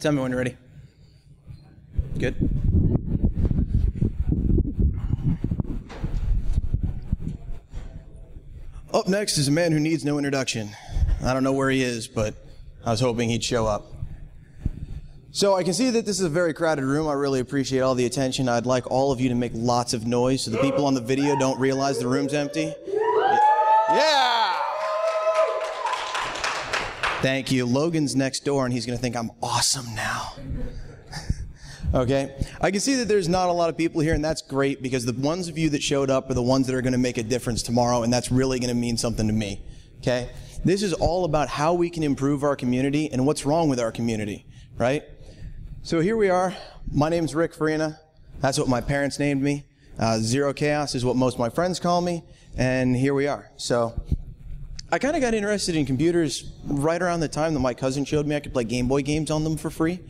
Tell me when you're ready. Good. Up next is a man who needs no introduction. I don't know where he is, but I was hoping he'd show up. So I can see that this is a very crowded room. I really appreciate all the attention. I'd like all of you to make lots of noise so the people on the video don't realize the room's empty. Yeah! Thank you. Logan's next door, and he's going to think I'm awesome now. Okay? I can see that there's not a lot of people here, and that's great because the ones of you that showed up are the ones that are going to make a difference tomorrow, and that's really going to mean something to me. Okay? This is all about how we can improve our community and what's wrong with our community, right? So here we are. My name's Rick Farina. That's what my parents named me. Zero Chaos is what most of my friends call me, and here we are. So I kind of got interested in computers right around the time that my cousin showed me I could play Game Boy games on them for free.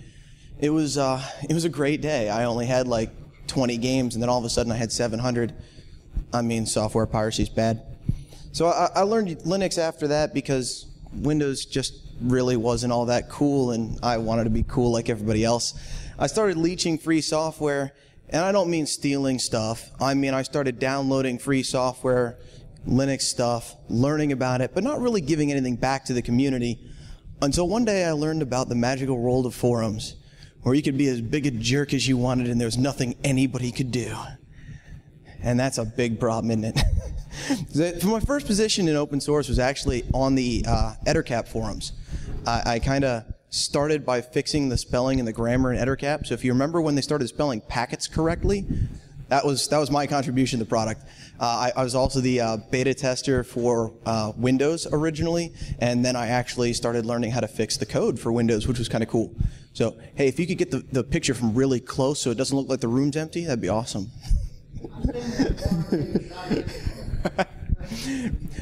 It was a great day. I only had like 20 games, and then all of a sudden I had 700. I mean, software piracy's bad. So I learned Linux after that because Windows just really wasn't all that cool, and I wanted to be cool like everybody else. I started leeching free software, and I don't mean stealing stuff. I mean I started downloading free software, Linux stuff, learning about it, but not really giving anything back to the community until one day I learned about the magical world of forums, where you could be as big a jerk as you wanted and there's nothing anybody could do. And that's a big problem, isn't it? My first position in open source was actually on the Ettercap forums. I kind of started by fixing the spelling and the grammar in Ettercap. So if you remember when they started spelling packets correctly, that was my contribution to the product. I was also the beta tester for Windows originally, and then I actually started learning how to fix the code for Windows, which was kind of cool. So, hey, if you could get the picture from really close so it doesn't look like the room's empty, that'd be awesome.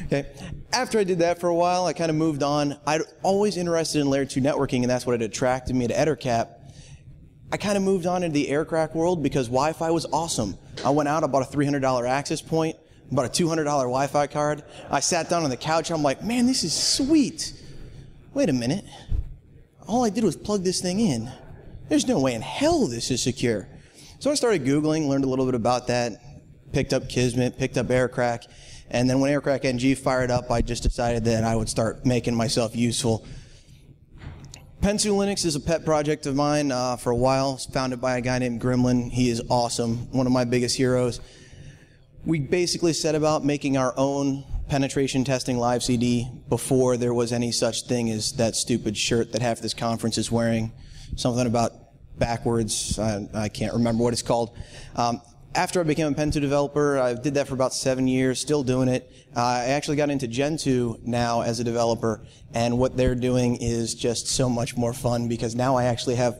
Okay. After I did that for a while, I kind of moved on. I'd always interested in Layer 2 networking, and that's what had attracted me to Ettercap. I kind of moved on into the aircrack world because Wi-Fi was awesome. I went out, I bought a $300 access point, bought a $200 Wi-Fi card. I sat down on the couch, and I'm like, man, this is sweet. Wait a minute. All I did was plug this thing in. There's no way in hell this is secure. So I started Googling, learned a little bit about that, picked up Kismet, picked up Aircrack, and then when Aircrack NG fired up, I just decided that I would start making myself useful. Pensu Linux is a pet project of mine for a while. It's founded by a guy named Gremlin. He is awesome, one of my biggest heroes. We basically set about making our own penetration testing live CD before there was any such thing as that stupid shirt that half this conference is wearing. Something about backwards. I can't remember what it's called. After I became a Pensu developer, I did that for about 7 years, still doing it. I actually got into Gentoo now as a developer, and what they're doing is just so much more fun because now I actually have,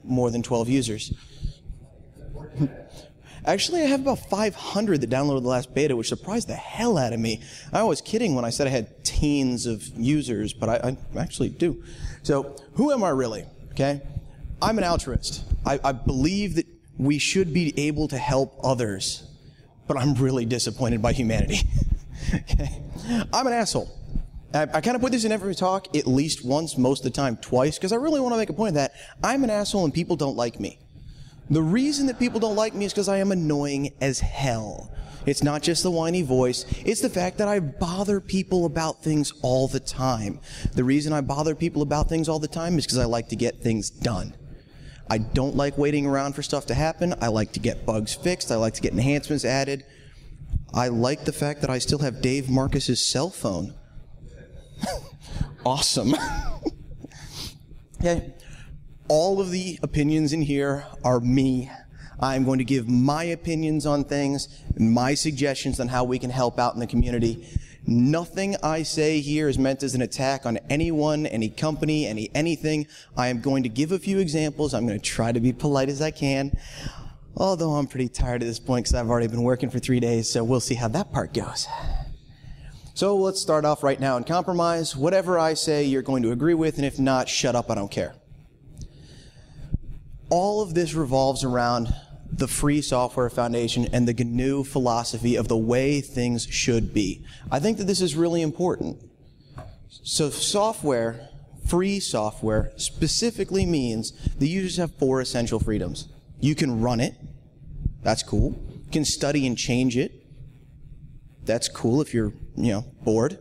more than 12 users. Actually, I have about 500 that downloaded the last beta, which surprised the hell out of me. I was kidding when I said I had teens of users, but I actually do. So, who am I really? Okay? I'm an altruist. I believe that we should be able to help others, but I'm really disappointed by humanity. Okay? I'm an asshole. I kind of put this in every talk at least once, most of the time twice, because I really want to make a point of that. I'm an asshole and people don't like me. The reason that people don't like me is because I am annoying as hell. It's not just the whiny voice, it's the fact that I bother people about things all the time. The reason I bother people about things all the time is because I like to get things done. I don't like waiting around for stuff to happen. I like to get bugs fixed. I like to get enhancements added. I like the fact that I still have Dave Marcus's cell phone. Awesome. Okay. All of the opinions in here are me. I'm going to give my opinions on things and my suggestions on how we can help out in the community. Nothing I say here is meant as an attack on anyone, any company, anything. I am going to give a few examples. I'm going to try to be polite as I can, although I'm pretty tired at this point because I've already been working for 3 days, so we'll see how that part goes. So let's start off right now and compromise. Whatever I say, you're going to agree with, and if not, shut up, I don't care. All of this revolves around the Free Software Foundation and the GNU philosophy of the way things should be. I think that this is really important. So software, free software specifically means the users have 4 essential freedoms. You can run it. That's cool. You can study and change it. That's cool if you're, bored.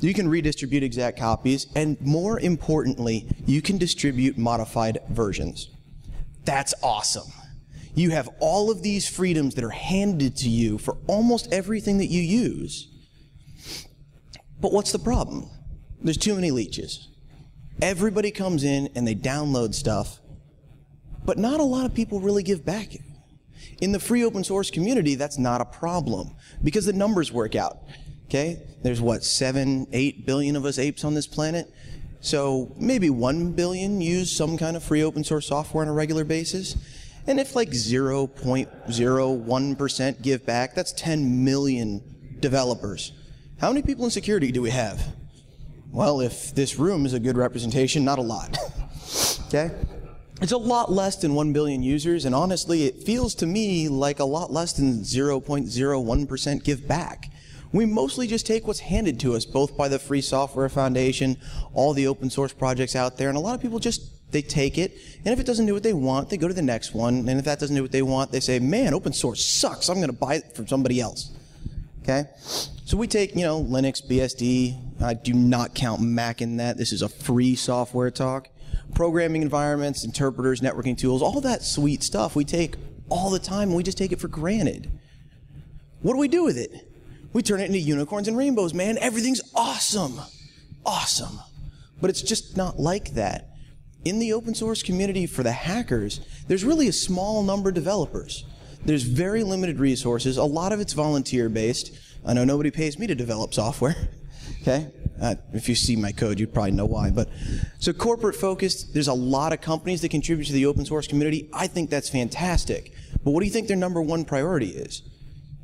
You can redistribute exact copies, and more importantly, you can distribute modified versions. That's awesome. You have all of these freedoms that are handed to you for almost everything that you use. But what's the problem? There's too many leeches. Everybody comes in and they download stuff, but not a lot of people really give back. In the free open source community, that's not a problem because the numbers work out. Okay? There's 7, 8 billion of us apes on this planet. So maybe 1 billion use some kind of free open source software on a regular basis. And if 0.01% give back, that's 10 million developers. How many people in security do we have? Well, if this room is a good representation, not a lot. Okay? It's a lot less than 1 billion users, and honestly, it feels to me like a lot less than 0.01% give back. We mostly just take what's handed to us, both by the Free Software Foundation, all the open source projects out there, and a lot of people they take it, and if it doesn't do what they want, they go to the next one, and if that doesn't do what they want, they say, man, open source sucks, I'm going to buy it from somebody else. Okay? So we take, Linux, BSD, I do not count Mac in that, this is a free software talk. Programming environments, interpreters, networking tools, all that sweet stuff we take all the time and we just take it for granted. What do we do with it? We turn it into unicorns and rainbows, man. Everything's awesome. Awesome. But it's just not like that. In the open source community for the hackers, there's really a small number of developers. There's very limited resources. A lot of it's volunteer based. I know nobody pays me to develop software. Okay? If you see my code, you'd probably know why. But so corporate focused, there's a lot of companies that contribute to the open source community. I think that's fantastic. But what do you think their number one priority is?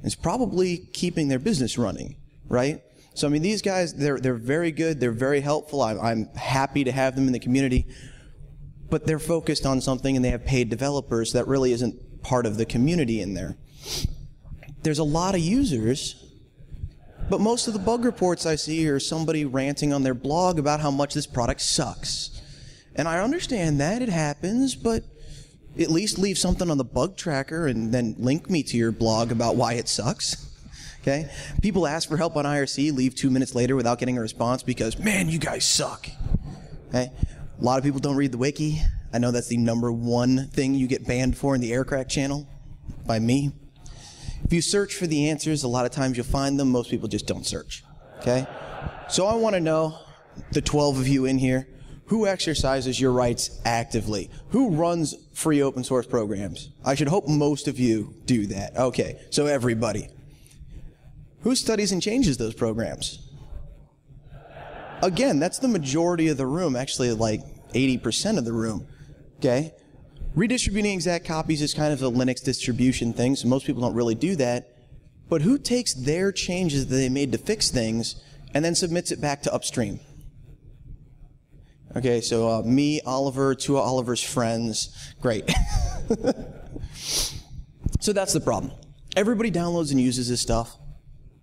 It's probably keeping their business running, right? So I mean, these guys, they're very good. They're very helpful. I'm happy to have them in the community. But they're focused on something and they have paid developers that really isn't part of the community in there. There's a lot of users. But most of the bug reports I see are somebody ranting on their blog about how much this product sucks. And I understand that, it happens, but at least leave something on the bug tracker and then link me to your blog about why it sucks. Okay? People ask for help on IRC, leave 2 minutes later without getting a response because, man, you guys suck. Okay? A lot of people don't read the wiki. I know that's the #1 thing you get banned for in the Aircrack channel by me. If you search for the answers, a lot of times you'll find them. Most people just don't search. Okay? So I want to know, the 12 of you in here, who exercises your rights actively? Who runs free open source programs? I should hope most of you do that. Okay, so everybody. Who studies and changes those programs? Again, that's the majority of the room, actually like 80% of the room. Okay? Redistributing exact copies is kind of a Linux distribution thing, so most people don't really do that. But who takes their changes that they made to fix things and then submits it back to upstream? Okay, so me, Oliver, 2 of Oliver's friends. Great. So that's the problem. Everybody downloads and uses this stuff.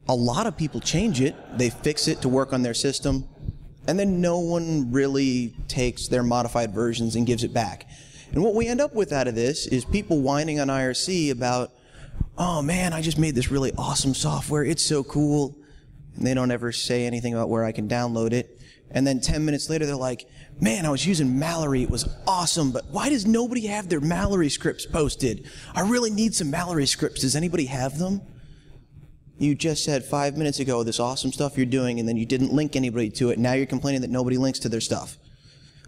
A lot of people change it. They fix it to work on their system. And then no one really takes their modified versions and gives it back. And what we end up with out of this is people whining on IRC about, oh man, I just made this really awesome software. It's so cool. And they don't ever say anything about where I can download it. And then 10 minutes later, they're like, man, I was using Mallory. It was awesome. But why does nobody have their Mallory scripts posted? I really need some Mallory scripts. Does anybody have them? You just said 5 minutes ago this awesome stuff you're doing, and then you didn't link anybody to it. Now you're complaining that nobody links to their stuff.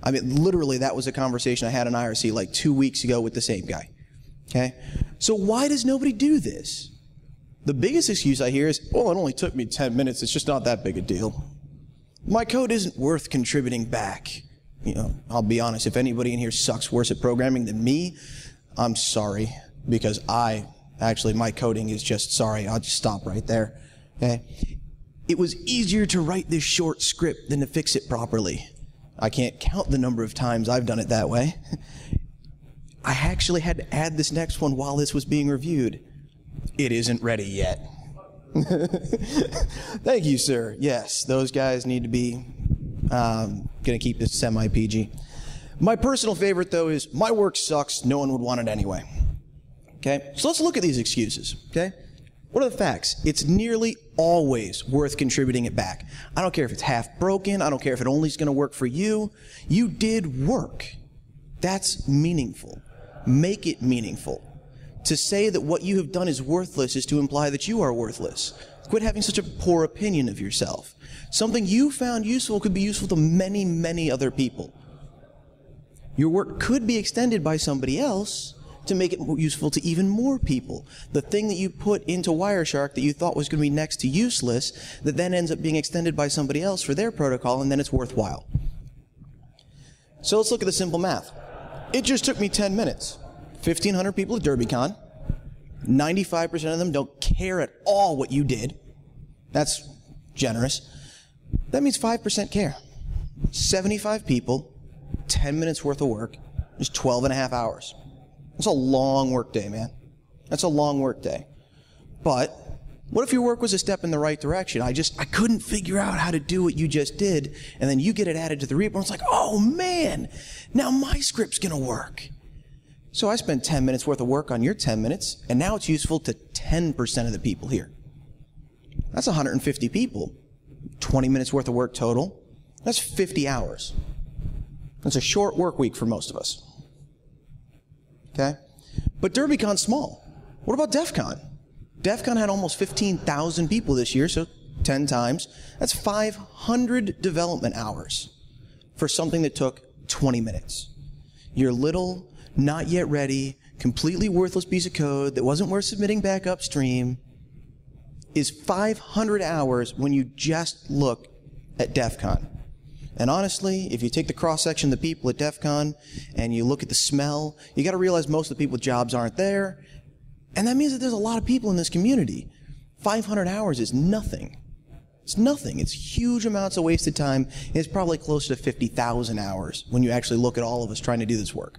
I mean, literally, that was a conversation I had on IRC like 2 weeks ago with the same guy. Okay? So why does nobody do this? The biggest excuse I hear is, oh, it only took me 10 minutes. It's just not that big a deal. My code isn't worth contributing back. You know, I'll be honest, if anybody in here sucks worse at programming than me, I'm sorry, because my coding is just, sorry, I'll just stop right there. Okay? It was easier to write this short script than to fix it properly. I can't count the number of times I've done it that way. I actually had to add this next one while this was being reviewed. It isn't ready yet. Thank you, sir. Yes, those guys need to be, Going to keep this semi-PG. My personal favorite, though, is my work sucks. No one would want it anyway. Okay? So let's look at these excuses. Okay? What are the facts? It's nearly always worth contributing it back. I don't care if it's half broken. I don't care if it only is going to work for you. You did work. That's meaningful. Make it meaningful. To say that what you have done is worthless is to imply that you are worthless. Quit having such a poor opinion of yourself. Something you found useful could be useful to many, many other people. Your work could be extended by somebody else to make it useful to even more people. The thing that you put into Wireshark that you thought was going to be next to useless, that then ends up being extended by somebody else for their protocol, and then it's worthwhile. So let's look at the simple math. It just took me 10 minutes. 1,500 people at DerbyCon. 95% of them don't care at all what you did. That's generous. That means 5% care. 75 people, 10 minutes worth of work, is 12 and a half hours. That's a long work day, man. That's a long work day. But what if your work was a step in the right direction? I couldn't figure out how to do what you just did, and then you get it added to the repo, and it's like, oh man, now my script's gonna work. So I spent 10 minutes worth of work on your 10 minutes, and now it's useful to 10% of the people here. That's 150 people. 20 minutes worth of work total. That's 50 hours. That's a short work week for most of us. Okay? But DerbyCon's small. What about DEF CON? DEF CON had almost 15,000 people this year, so 10 times. That's 500 development hours for something that took 20 minutes. Your little, not yet ready, completely worthless piece of code that wasn't worth submitting back upstream is 500 hours when you just look at DEF CON. And honestly, if you take the cross-section of the people at DEF CON and you look at the smell, you got to realize most of the people with jobs aren't there. And that means that there's a lot of people in this community. 500 hours is nothing. It's nothing. It's huge amounts of wasted time. It's probably closer to 50,000 hours when you actually look at all of us trying to do this work.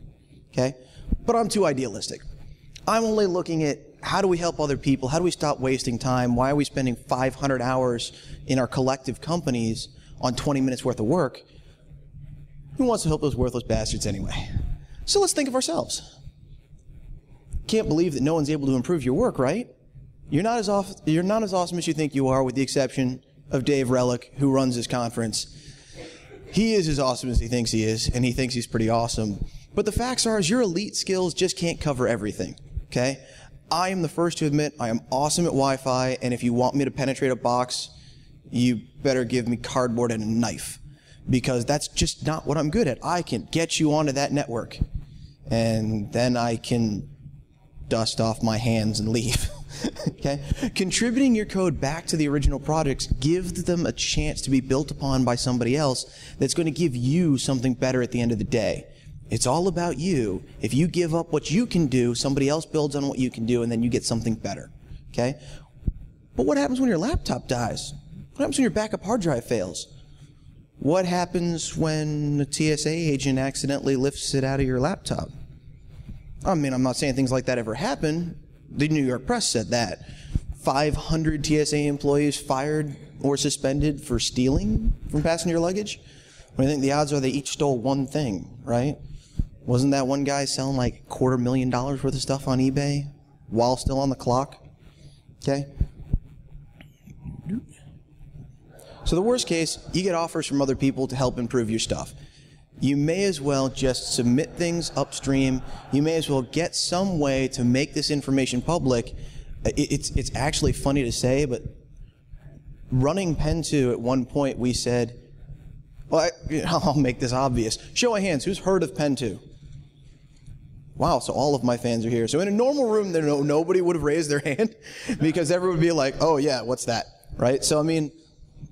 Okay? But I'm too idealistic. I'm only looking at how do we help other people? How do we stop wasting time? Why are we spending 500 hours in our collective companies on 20 minutes worth of work? Who wants to help those worthless bastards anyway? So let's think of ourselves. Can't believe that no one's able to improve your work, right? You're not as awesome as you think you are, with the exception of Dave Relic, who runs this conference. He is as awesome as he thinks he is, and he thinks he's pretty awesome. But the facts are, your elite skills just can't cover everything, okay? I am the first to admit I am awesome at Wi-Fi, and if you want me to penetrate a box, you better give me cardboard and a knife, because that's just not what I'm good at. I can get you onto that network, and then I can dust off my hands and leave. Okay? Contributing your code back to the original projects gives them a chance to be built upon by somebody else that's going to give you something better at the end of the day. It's all about you. If you give up what you can do, somebody else builds on what you can do, and then you get something better. Okay? But what happens when your laptop dies? What happens when your backup hard drive fails? What happens when a TSA agent accidentally lifts it out of your laptop? I mean, I'm not saying things like that ever happen. The New York Press said that. 500 TSA employees fired or suspended for stealing from passenger luggage. I think the odds are they each stole one thing, right? Wasn't that one guy selling like $250,000 worth of stuff on eBay while still on the clock? Okay? So the worst case, you get offers from other people to help improve your stuff. You may as well just submit things upstream. You may as well get some way to make this information public. It's actually funny to say, but running Pen2 at one point we said, well, I'll make this obvious. Show of hands, who's heard of Pen2? Wow, so all of my fans are here. So in a normal room, nobody would have raised their hand because everyone would be like, oh yeah, what's that, right? So I mean,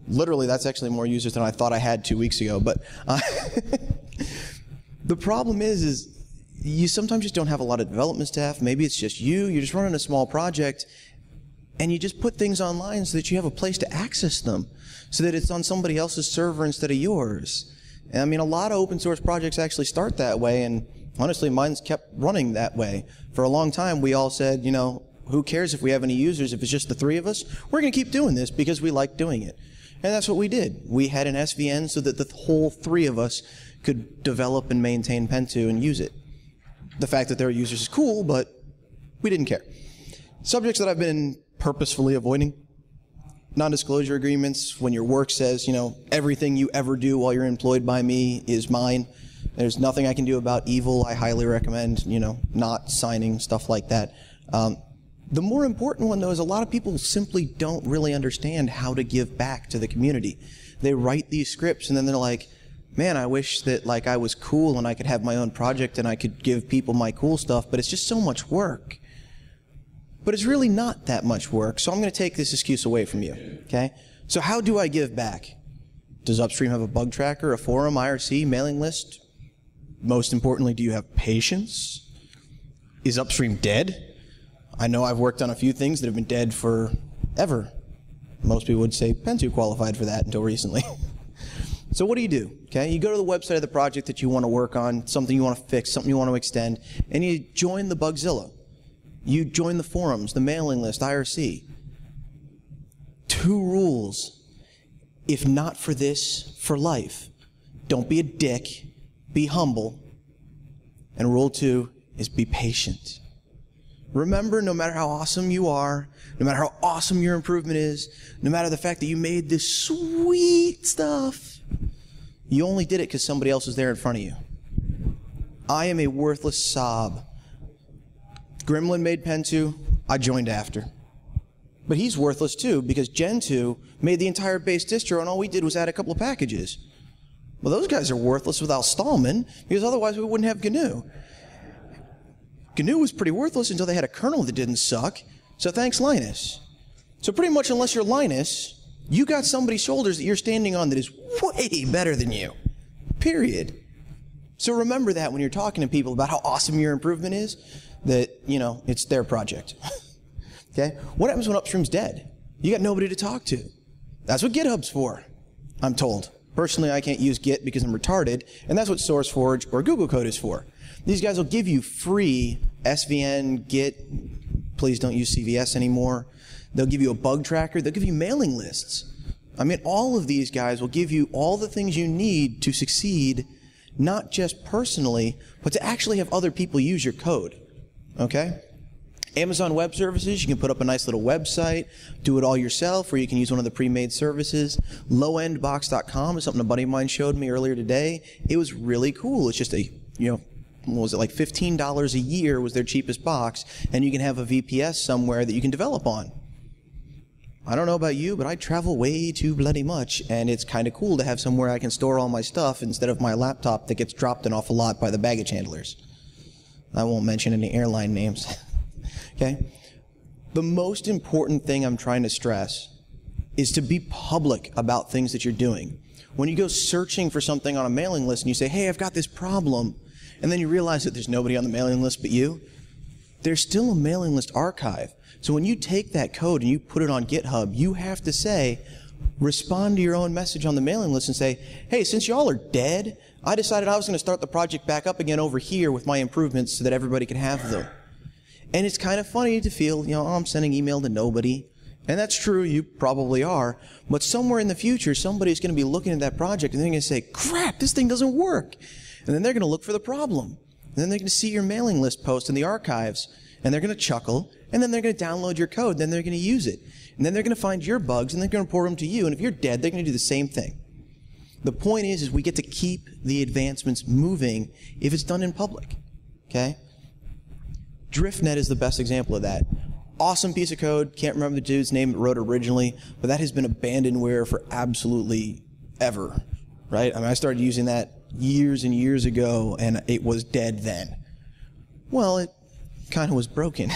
literally, that's actually more users than I thought I had 2 weeks ago. But the problem is you sometimes just don't have a lot of development staff. Maybe it's just you're just running a small project, and you just put things online so that you have a place to access them, so that it's on somebody else's server instead of yours. And I mean, a lot of open source projects actually start that way, and honestly, mine's kept running that way. For a long time, we all said, who cares if we have any users? If it's just the three of us, we're going to keep doing this because we like doing it. And that's what we did. We had an SVN so that the whole three of us could develop and maintain Pentoo and use it. The fact that there are users is cool, but we didn't care. Subjects that I've been purposefully avoiding: non-disclosure agreements, when your work says, everything you ever do while you're employed by me is mine. There's nothing I can do about evil. I highly recommend, not signing stuff like that. The more important one, though, is a lot of people simply don't really understand how to give back to the community. They write these scripts and then they're like, man, I wish that I was cool and I could have my own project and I could give people my cool stuff, but it's just so much work. But it's really not that much work, so I'm going to take this excuse away from you, okay? So how do I give back? Does Upstream have a bug tracker, a forum, IRC, mailing list? Most importantly, do you have patience? Is Upstream dead? I know I've worked on a few things that have been dead forever. Most people would say Pentoo qualified for that until recently. So what do? Okay, you go to the website of the project that you want to work on, something you want to fix, something you want to extend, and you join the Bugzilla. You join the forums, the mailing list, IRC. 2 rules, if not for this, for life. Don't be a dick, be humble, and rule 2 is be patient. Remember, no matter how awesome you are, no matter how awesome your improvement is, no matter the fact that you made this sweet stuff, you only did it because somebody else was there in front of you. I am a worthless sob. Gremlin made Pentoo, I joined after. But he's worthless too, because Gentoo made the entire base distro and all we did was add a couple of packages. Well, those guys are worthless without Stallman, because otherwise we wouldn't have GNU. GNU was pretty worthless until they had a kernel that didn't suck, so thanks Linus. So pretty much unless you're Linus, you got somebody's shoulders that you're standing on that is way better than you. Period. So remember that when you're talking to people about how awesome your improvement is, that, it's their project. Okay? What happens when Upstream's dead? You got nobody to talk to. That's what GitHub's for, I'm told. Personally, I can't use Git because I'm retarded, and that's what SourceForge or Google Code is for. These guys will give you free SVN, Git, please don't use CVS anymore. They'll give you a bug tracker. They'll give you mailing lists. I mean, all of these guys will give you all the things you need to succeed, not just personally, but to actually have other people use your code. Okay? Amazon Web Services, you can put up a nice little website, do it all yourself, or you can use one of the pre-made services. Lowendbox.com is something a buddy of mine showed me earlier today. It was really cool. It's just a, what was it, like $15 a year was their cheapest box, and you can have a VPS somewhere that you can develop on. I don't know about you, but I travel way too bloody much, and it's kind of cool to have somewhere I can store all my stuff instead of my laptop that gets dropped an awful lot by the baggage handlers. I won't mention any airline names. Okay? The most important thing I'm trying to stress is to be public about things that you're doing. When you go searching for something on a mailing list and you say, hey, I've got this problem, and then you realize that there's nobody on the mailing list but you, there's still a mailing list archive. So when you take that code and you put it on GitHub, you have to say, respond to your own message on the mailing list and say, hey, since y'all are dead, I decided I was going to start the project back up again over here with my improvements so that everybody can have them. And it's kind of funny to feel, I'm sending email to nobody. And that's true, you probably are. But somewhere in the future, somebody's going to be looking at that project and they're going to say, crap, this thing doesn't work. And then they're going to look for the problem. And then they're going to see your mailing list post in the archives. And they're going to chuckle. And then they're going to download your code. And then they're going to use it. And then they're going to find your bugs and they're going to report them to you. And if you're dead, they're going to do the same thing. The point is we get to keep the advancements moving if it's done in public. Okay? DriftNet is the best example of that. Awesome piece of code. Can't remember the dude's name that wrote originally, but that has been abandonware for absolutely ever, right? I mean, I started using that years and years ago, and it was dead then. Well, it kind of was broken.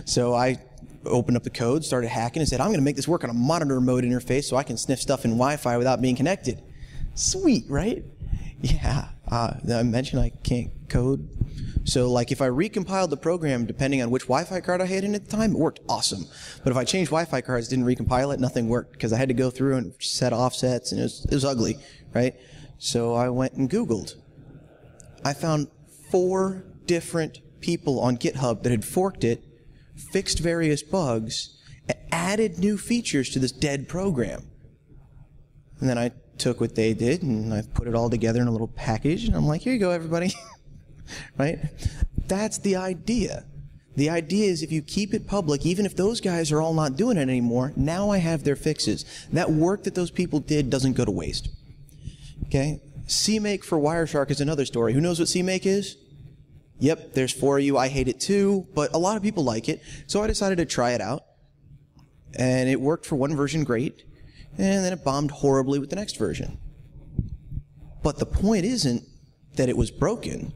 So I opened up the code, started hacking, and said, I'm going to make this work on a monitor mode interface so I can sniff stuff in Wi-Fi without being connected. Sweet, right? Yeah. I mentioned I can't code. So like if I recompiled the program depending on which Wi-Fi card I had in at the time, it worked awesome. But if I changed Wi-Fi cards, didn't recompile it, nothing worked because I had to go through and set offsets and it was ugly, right? So I went and Googled. I found 4 different people on GitHub that had forked it, fixed various bugs, and added new features to this dead program. And then I took what they did and I put it all together in a little package, and I'm like, here you go, everybody. Right? That's the idea. The idea is if you keep it public, even if those guys are all not doing it anymore, now I have their fixes. That work that those people did doesn't go to waste. Okay? CMake for Wireshark is another story. Who knows what CMake is? Yep, there's 4 of you. I hate it too, but a lot of people like it. So I decided to try it out. And it worked for one version great, and then it bombed horribly with the next version. But the point isn't that it was broken.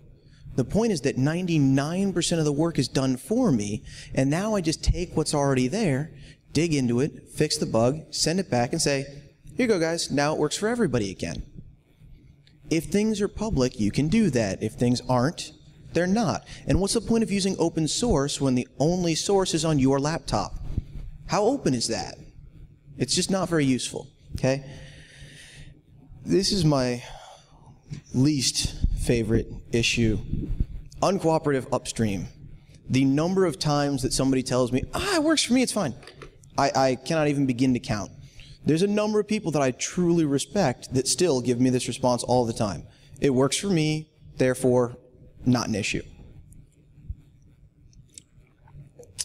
The point is that 99% of the work is done for me, and now I just take what's already there, dig into it, fix the bug, send it back, and say, here you go, guys, now it works for everybody again. If things are public, you can do that. If things aren't, they're not. And what's the point of using open source when the only source is on your laptop? How open is that? It's just not very useful, okay? This is my least favorite issue. Uncooperative upstream. The number of times that somebody tells me, it works for me, it's fine. I cannot even begin to count. There's a number of people that I truly respect that still give me this response all the time. It works for me, therefore, not an issue.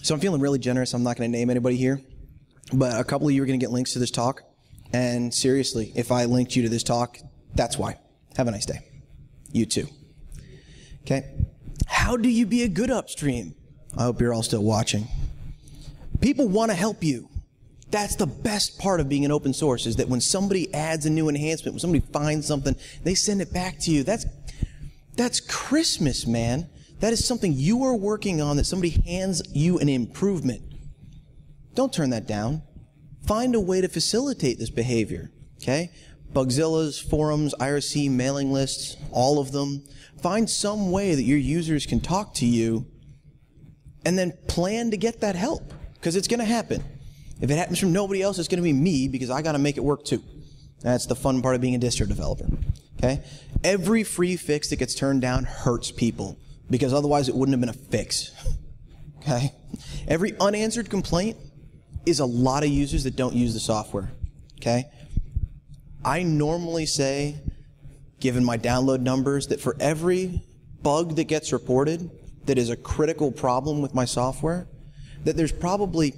So I'm feeling really generous. I'm not going to name anybody here, but a couple of you are going to get links to this talk. And seriously, if I linked you to this talk, that's why. Have a nice day. You too. Okay? How do you be a good upstream? I hope you're all still watching. People want to help you. That's the best part of being an open source, is that when somebody adds a new enhancement, when somebody finds something, they send it back to you. That's Christmas, man. That is something you are working on, that somebody hands you an improvement. Don't turn that down. Find a way to facilitate this behavior, okay? Bugzillas, forums, IRC, mailing lists, all of them. Find some way that your users can talk to you, and then plan to get that help, because it's going to happen. If it happens from nobody else, it's going to be me, because I got to make it work too. That's the fun part of being a distro developer, okay? Every free fix that gets turned down hurts people, because otherwise it wouldn't have been a fix, okay? Every unanswered complaint is a lot of users that don't use the software, okay? I normally say, given my download numbers, that for every bug that gets reported that is a critical problem with my software, that there's probably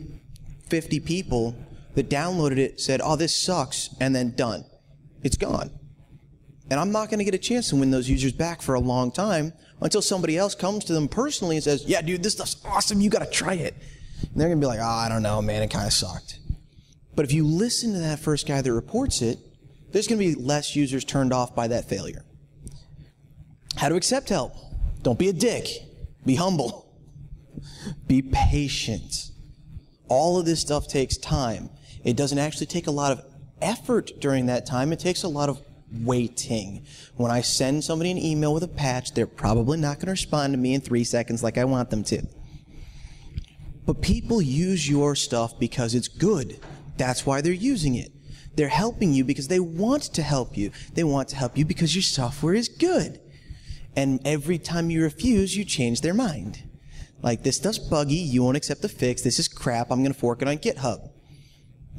50 people that downloaded it, said, oh, this sucks, and then done. It's gone. And I'm not going to get a chance to win those users back for a long time until somebody else comes to them personally and says, yeah, dude, this stuff's awesome, you got to try it. And they're going to be like, I don't know, man, it kind of sucked. But if you listen to that first guy that reports it, there's going to be less users turned off by that failure. How to accept help. Don't be a dick. Be humble. Be patient. All of this stuff takes time. It doesn't actually take a lot of effort during that time. It takes a lot of waiting. When I send somebody an email with a patch, they're probably not going to respond to me in 3 seconds like I want them to. But people use your stuff because it's good. That's why they're using it. They're helping you because they want to help you. They want to help you because your software is good. And every time you refuse, you change their mind. Like, this stuff's buggy, you won't accept the fix, this is crap, I'm going to fork it on GitHub.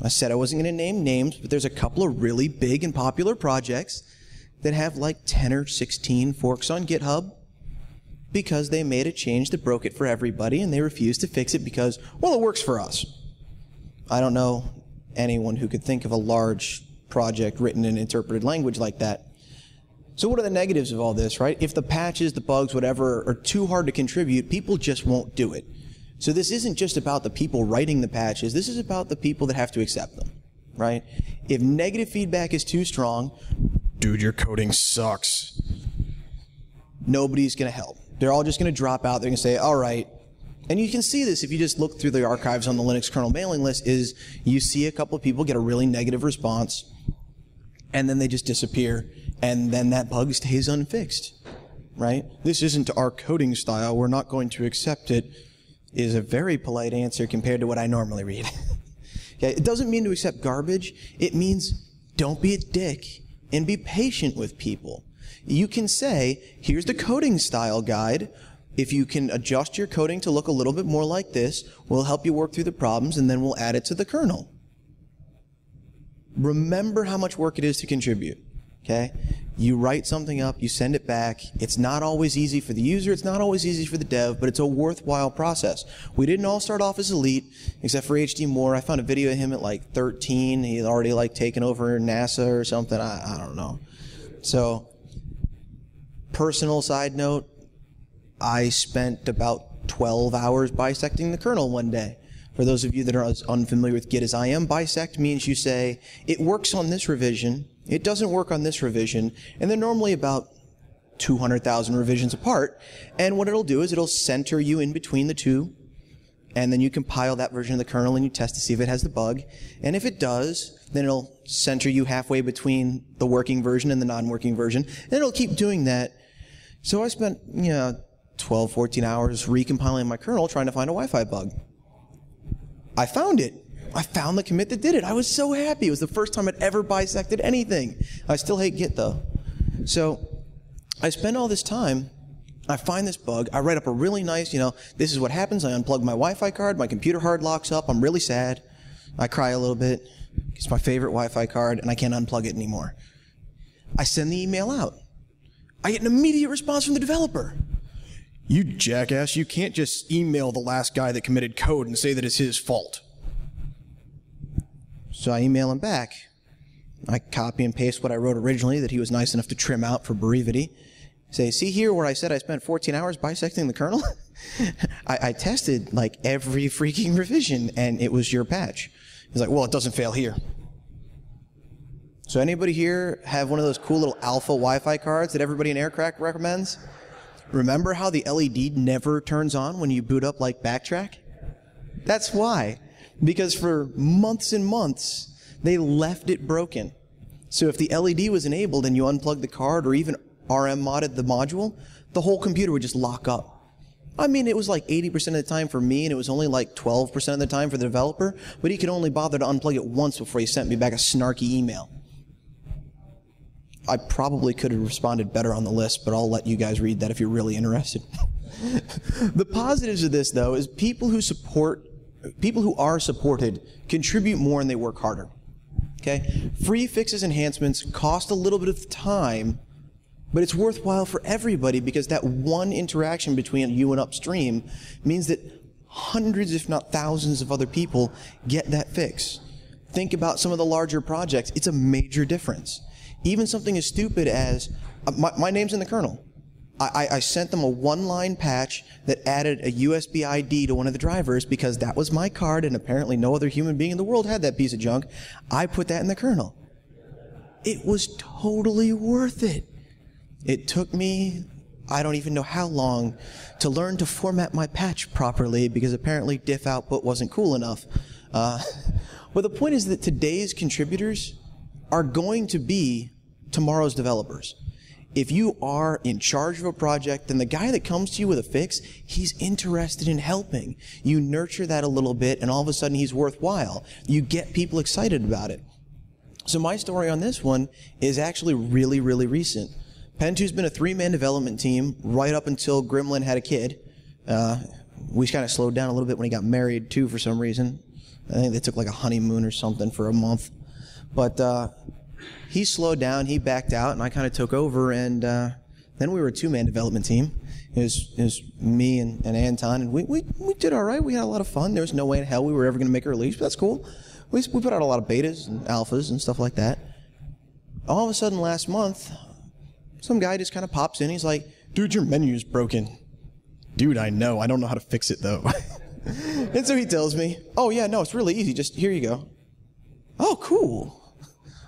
I said I wasn't going to name names, but there's a couple of really big and popular projects that have like 10 or 16 forks on GitHub because they made a change that broke it for everybody, and they refused to fix it because, well, it works for us. I don't know anyone who could think of a large project written in interpreted language like that. So what are the negatives of all this, right? If the patches, the bugs, whatever, are too hard to contribute, people just won't do it. So this isn't just about the people writing the patches, this is about the people that have to accept them, right? If negative feedback is too strong, dude, your coding sucks, nobody's going to help. They're all just going to drop out. They're going to say, all right. And you can see this if you just look through the archives on the Linux kernel mailing list, is you see a couple of people get a really negative response, and then they just disappear, and then that bug stays unfixed, right? This isn't our coding style, we're not going to accept it, is a very polite answer compared to what I normally read. Okay? It doesn't mean to accept garbage. It means don't be a dick and be patient with people. You can say, here's the coding style guide. If you can adjust your coding to look a little bit more like this, we'll help you work through the problems, and then we'll add it to the kernel. remember how much work it is to contribute, okay? You write something up, you send it back. It's not always easy for the user, it's not always easy for the dev, but it's a worthwhile process. We didn't all start off as elite, except for HD Moore. I found a video of him at like 13. He'd already like taken over NASA or something. I don't know. So, personal side note, I spent about 12 hours bisecting the kernel one day. For those of you that are as unfamiliar with Git as I am, bisect means you say, it works on this revision, it doesn't work on this revision, and they're normally about 200,000 revisions apart, and what it'll do is it'll center you in between the two, and then you compile that version of the kernel and you test to see if it has the bug, and if it does, then it'll center you halfway between the working version and the non-working version, and it'll keep doing that. So I spent, 12, 14 hours recompiling my kernel trying to find a Wi-Fi bug. I found it. I found the commit that did it. I was so happy. It was the first time I'd ever bisected anything. I still hate Git though. So I spend all this time, I find this bug, I write up a really nice, this is what happens. I unplug my Wi-Fi card, my computer hard locks up, I'm really sad. I cry a little bit. It's my favorite Wi-Fi card and I can't unplug it anymore. I send the email out. I get an immediate response from the developer. You jackass, you can't just email the last guy that committed code and say that it's his fault. So I email him back. I copy and paste what I wrote originally that he was nice enough to trim out for brevity. Say, see here where I said I spent 14 hours bisecting the kernel? I tested like every freaking revision and it was your patch. He's like, well, it doesn't fail here. So anybody here have one of those cool little alpha Wi-Fi cards that everybody in Aircrack recommends? Remember how the LED never turns on when you boot up like Backtrack? That's why. Because for months and months, they left it broken. So if the LED was enabled and you unplugged the card or even RM modded the module, the whole computer would just lock up. I mean, it was like 80% of the time for me, and it was only like 12% of the time for the developer, but he could only bother to unplug it once before he sent me back a snarky email. I probably could have responded better on the list, but I'll let you guys read that if you're really interested. The positives of this, though, is people who are supported contribute more and they work harder. Okay? Free fixes enhancements cost a little bit of time, but it's worthwhile for everybody because that one interaction between you and upstream means that hundreds, if not thousands, of other people get that fix. Think about some of the larger projects. It's a major difference. Even something as stupid as, my name's in the kernel. I sent them a one-line patch that added a USB ID to one of the drivers because that was my card and apparently no other human being in the world had that piece of junk. I put that in the kernel. It was totally worth it. It took me, I don't even know how long, to learn to format my patch properly because apparently diff output wasn't cool enough. But the point is that today's contributors are going to be tomorrow's developers. If you are in charge of a project, then the guy that comes to you with a fix, he's interested in helping. You nurture that a little bit, and all of a sudden he's worthwhile. You get people excited about it. So my story on this one is actually really, really recent. Pentoo's been a three-man development team right up until Gremlin had a kid. We kind of slowed down a little bit when he got married, too, for some reason. I think they took like a honeymoon or something for a month. But he slowed down, he backed out, and I kind of took over, and then we were a two-man development team. It was me and Anton, and we did all right. We had a lot of fun. There was no way in hell we were ever going to make a release, but that's cool. We put out a lot of betas and alphas and stuff like that. All of a sudden last month, some guy just kind of pops in. He's like, dude, your menu's broken. Dude, I know. I don't know how to fix it, though. And so he tells me, oh, yeah, no, it's really easy. Just here you go. Oh, cool.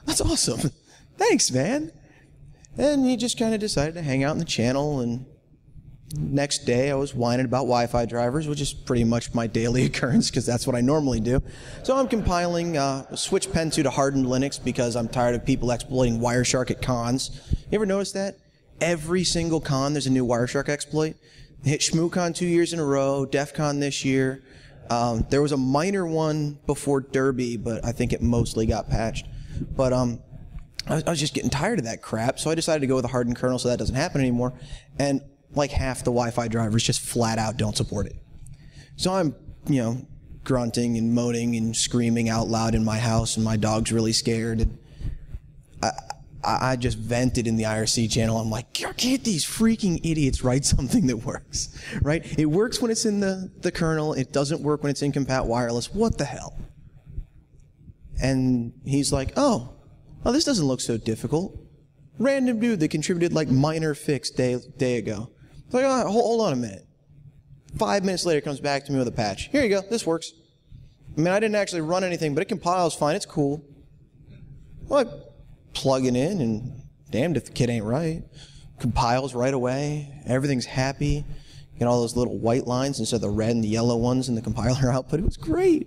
That's awesome. Thanks, man. And he just kind of decided to hang out in the channel, and next day I was whining about Wi-Fi drivers, which is pretty much my daily occurrence because that's what I normally do. So I'm compiling switch Pentoo to hardened Linux because I'm tired of people exploiting Wireshark at cons. You ever notice that? Every single con there's a new Wireshark exploit. They hit ShmooCon 2 years in a row, DEF CON this year. There was a minor one before Derby, but I think it mostly got patched. But I was just getting tired of that crap, so I decided to go with a hardened kernel so that doesn't happen anymore. And like half the Wi-Fi drivers just flat out don't support it. So I'm, grunting and moaning and screaming out loud in my house, and my dog's really scared. And I just vented in the IRC channel. I'm like, can't these freaking idiots write something that works, right? It works when it's in the kernel. It doesn't work when it's in compat wireless. What the hell? And he's like, oh, this doesn't look so difficult. Random dude that contributed like minor fix day ago. It's like, oh, hold on a minute. 5 minutes later, comes back to me with a patch. Here you go, this works. I mean, I didn't actually run anything, but it compiles fine, it's cool. Well, I plug it in, and damned if the kid ain't right. Compiles right away, everything's happy. Get all those little white lines instead of the red and the yellow ones in the compiler output. It was great.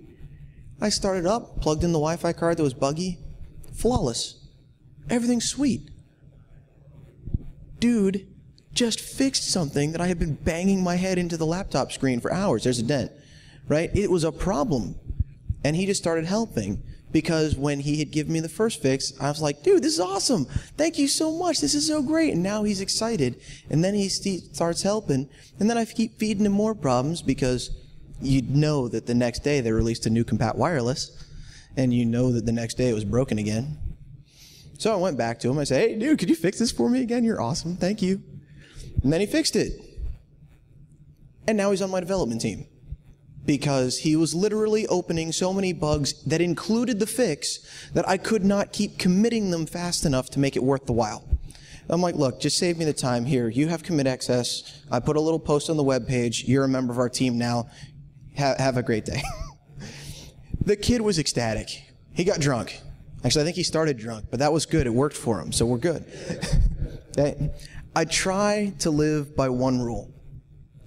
I started up, plugged in the Wi-Fi card that was buggy. Flawless. Everything's sweet. Dude just fixed something that I had been banging my head into the laptop screen for hours. There's a dent, right? It was a problem. And he just started helping, because when he had given me the first fix, I was like, dude, this is awesome. Thank you so much. This is so great. And now he's excited. And then he starts helping. And then I keep feeding him more problems, because you'd know that the next day they released a new compat wireless, and you know that the next day it was broken again. So I went back to him. I said, hey, dude, could you fix this for me again? You're awesome. Thank you. And then he fixed it. And now he's on my development team, because he was literally opening so many bugs that included the fix that I could not keep committing them fast enough to make it worth the while. I'm like, look, just save me the time here. You have commit access. I put a little post on the webpage. You're a member of our team now. Have a great day. The kid was ecstatic. He got drunk. Actually, I think he started drunk, but that was good. It worked for him, so we're good. Okay? I try to live by one rule.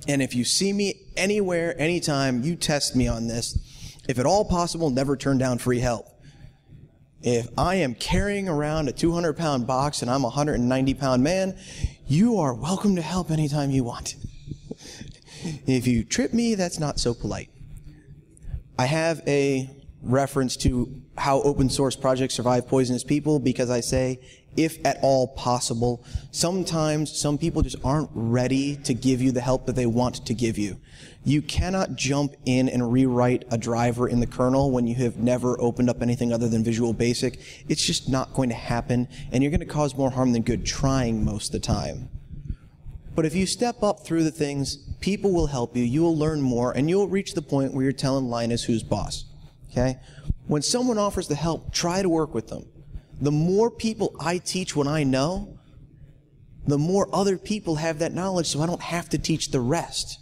And if you see me anywhere, anytime, you test me on this. If at all possible, never turn down free help. If I am carrying around a 200-pound box and I'm a 190-pound man, you are welcome to help anytime you want. If you trip me, that's not so polite. I have a reference to how open source projects survive poisonous people, because I say, if at all possible, sometimes some people just aren't ready to give you the help that they want to give you. You cannot jump in and rewrite a driver in the kernel when you have never opened up anything other than Visual Basic. It's just not going to happen, and you're going to cause more harm than good trying most of the time. But if you step up through the things, people will help you, you will learn more, and you'll reach the point where you're telling Linus who's boss. Okay? When someone offers the help, try to work with them. The more people I teach what I know, the more other people have that knowledge, so I don't have to teach the rest.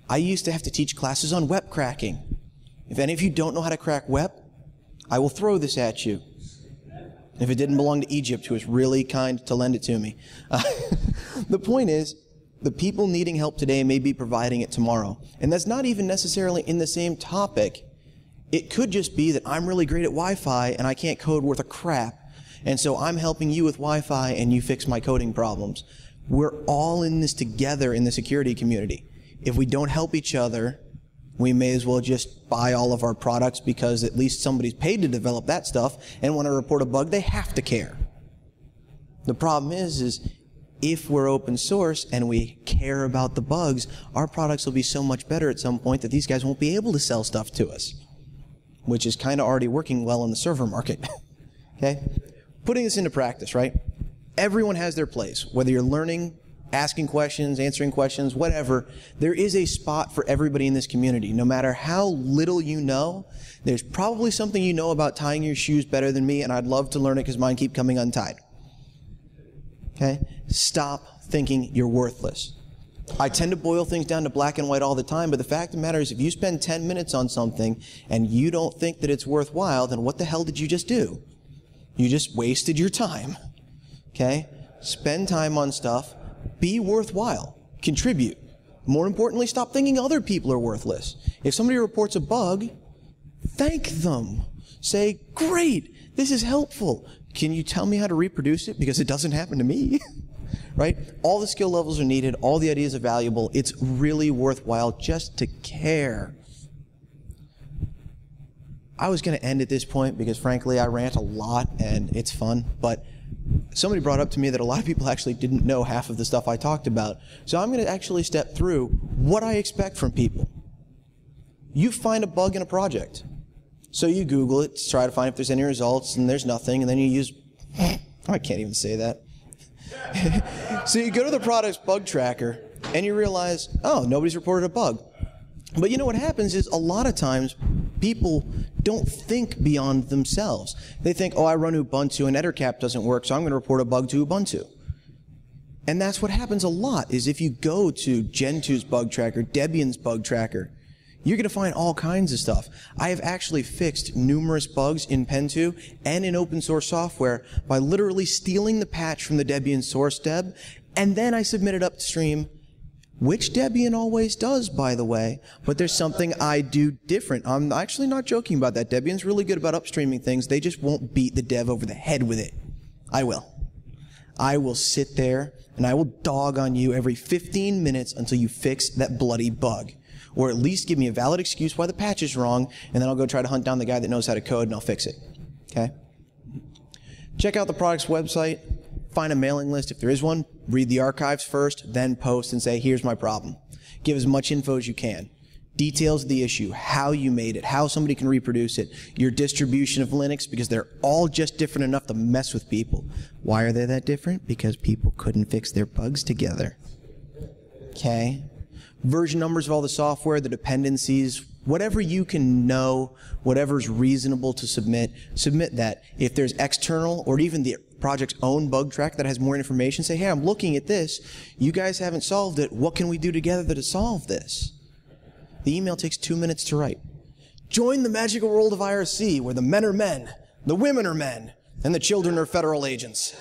I used to have to teach classes on web cracking. If any of you don't know how to crack web, I will throw this at you. If it didn't belong to Egypt, who was really kind to lend it to me. The point is, the people needing help today may be providing it tomorrow. And that's not even necessarily in the same topic. It could just be that I'm really great at Wi-Fi and I can't code worth a crap. And so I'm helping you with Wi-Fi and you fix my coding problems. We're all in this together in the security community. If we don't help each other, we may as well just buy all of our products, because at least somebody's paid to develop that stuff, and when I report a bug, they have to care. The problem is if we're open source and we care about the bugs, our products will be so much better at some point that these guys won't be able to sell stuff to us, which is kind of already working well in the server market. Okay? Putting this into practice, right? Everyone has their place. Whether you're learning, asking questions, answering questions, whatever, there is a spot for everybody in this community. No matter how little you know, there's probably something you know about tying your shoes better than me, and I'd love to learn it because mine keep coming untied. Okay? Stop thinking you're worthless. I tend to boil things down to black and white all the time, but the fact of the matter is, if you spend 10 minutes on something and you don't think that it's worthwhile, then what the hell did you just do? You just wasted your time. Okay? Spend time on stuff. Be worthwhile. Contribute. More importantly, stop thinking other people are worthless. If somebody reports a bug, thank them. Say, great, this is helpful. Can you tell me how to reproduce it? Because it doesn't happen to me. Right? All the skill levels are needed. All the ideas are valuable. It's really worthwhile just to care. I was going to end at this point because, frankly, I rant a lot and it's fun. But somebody brought up to me that a lot of people actually didn't know half of the stuff I talked about. So I'm going to actually step through what I expect from people. You find a bug in a project. So you Google it to try to find if there's any results, and there's nothing, and then you use, I can't even say that. So you go to the product's bug tracker, and you realize, oh, nobody's reported a bug. But you know what happens is a lot of times people don't think beyond themselves. They think, oh, I run Ubuntu and Ettercap doesn't work, so I'm going to report a bug to Ubuntu. And that's what happens a lot, is if you go to Gentoo's bug tracker, Debian's bug tracker, you're going to find all kinds of stuff. I have actually fixed numerous bugs in Pentoo and in open source software by literally stealing the patch from the Debian source deb, and then I submit it upstream, which Debian always does, by the way, but there's something I do different. I'm actually not joking about that. Debian's really good about upstreaming things. They just won't beat the dev over the head with it. I will. I will sit there and I will dog on you every 15 minutes until you fix that bloody bug. Or at least give me a valid excuse why the patch is wrong, and then I'll go try to hunt down the guy that knows how to code and I'll fix it. Okay? Check out the product's website, find a mailing list if there is one, read the archives first, then post and say, here's my problem. Give as much info as you can. Details of the issue, how you made it, how somebody can reproduce it, your distribution of Linux, because they're all just different enough to mess with people. Why are they that different? Because people couldn't fix their bugs together. Okay? Version numbers of all the software, the dependencies, whatever you can know, whatever's reasonable to submit, submit that. If there's external or even the project's own bug track that has more information, say, hey, I'm looking at this. You guys haven't solved it. What can we do together to solve this? The email takes 2 minutes to write. Join the magical world of IRC, where the men are men, the women are men, and the children are federal agents.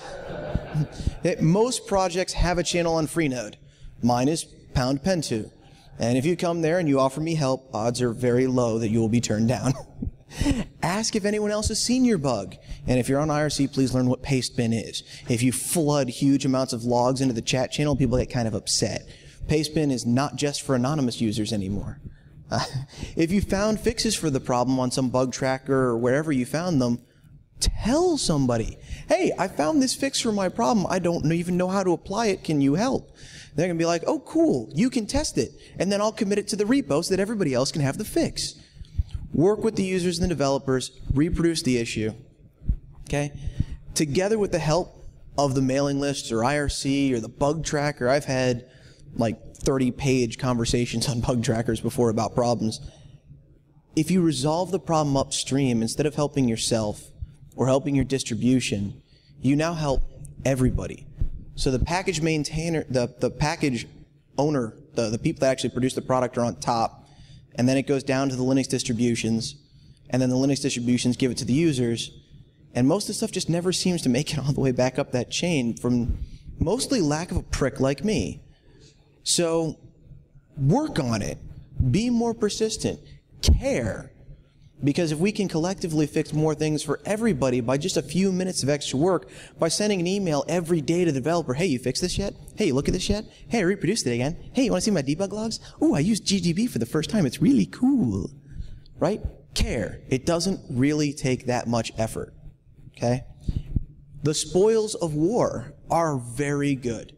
Most projects have a channel on Freenode. Mine is #Pentoo. And if you come there and you offer me help, odds are very low that you will be turned down. Ask if anyone else has seen your bug. And if you're on IRC, please learn what pastebin is. If you flood huge amounts of logs into the chat channel, people get kind of upset. Pastebin is not just for anonymous users anymore. If you found fixes for the problem on some bug tracker or wherever you found them, tell somebody, hey, I found this fix for my problem. I don't even know how to apply it. Can you help? They're going to be like, oh, cool, you can test it. And then I'll commit it to the repo so that everybody else can have the fix. Work with the users and the developers, reproduce the issue. Okay? Together with the help of the mailing lists or IRC or the bug tracker, I've had like 30-page conversations on bug trackers before about problems. If you resolve the problem upstream, instead of helping yourself or helping your distribution, you now help everybody. So the package maintainer, the package owner, the people that actually produce the product are on top, and then it goes down to the Linux distributions, and then the Linux distributions give it to the users, and most of the stuff just never seems to make it all the way back up that chain from mostly lack of a prick like me. So work on it. Be more persistent. Care. Because if we can collectively fix more things for everybody by just a few minutes of extra work, by sending an email every day to the developer, hey, you fixed this yet? Hey, you look at this yet? Hey, I reproduced it again. Hey, you want to see my debug logs? Ooh, I used GDB for the first time. It's really cool. Right? Care. It doesn't really take that much effort. Okay? The spoils of war are very good.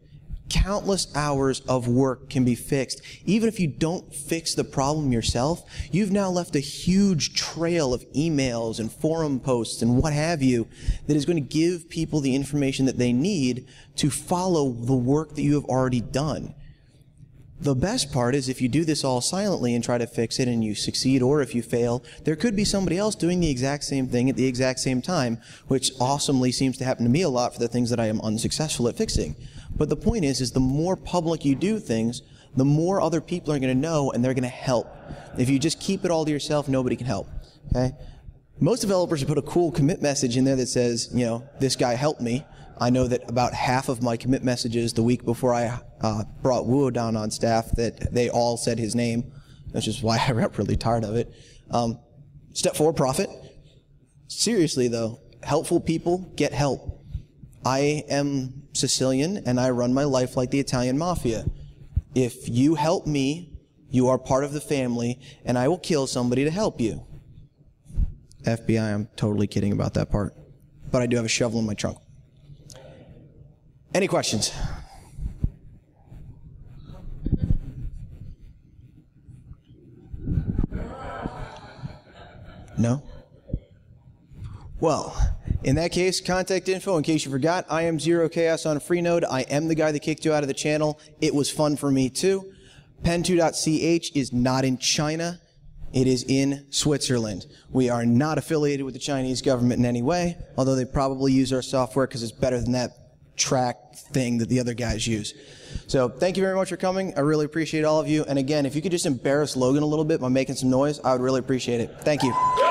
Countless hours of work can be fixed. Even if you don't fix the problem yourself, you've now left a huge trail of emails and forum posts and what have you that is going to give people the information that they need to follow the work that you have already done. The best part is if you do this all silently and try to fix it and you succeed, or if you fail, there could be somebody else doing the exact same thing at the exact same time, which awesomely seems to happen to me a lot for the things that I am unsuccessful at fixing. But the point is the more public you do things, the more other people are going to know and they're going to help. If you just keep it all to yourself, nobody can help. Okay? Most developers put a cool commit message in there that says, you know, this guy helped me. I know that about half of my commit messages the week before I brought Wuo down on staff, that they all said his name, which is why I got really tired of it. Step 4, profit. Seriously though, helpful people get help. I am Sicilian and I run my life like the Italian mafia. If you help me, you are part of the family and I will kill somebody to help you. FBI, I'm totally kidding about that part. But I do have a shovel in my trunk. Any questions? No? Well, in that case, contact info, in case you forgot, I am Zero Chaos on Freenode. I am the guy that kicked you out of the channel. It was fun for me too. Pen2.ch is not in China. It is in Switzerland. We are not affiliated with the Chinese government in any way, although they probably use our software because it's better than that track thing that the other guys use. So thank you very much for coming. I really appreciate all of you. And again, if you could just embarrass Logan a little bit by making some noise, I would really appreciate it. Thank you.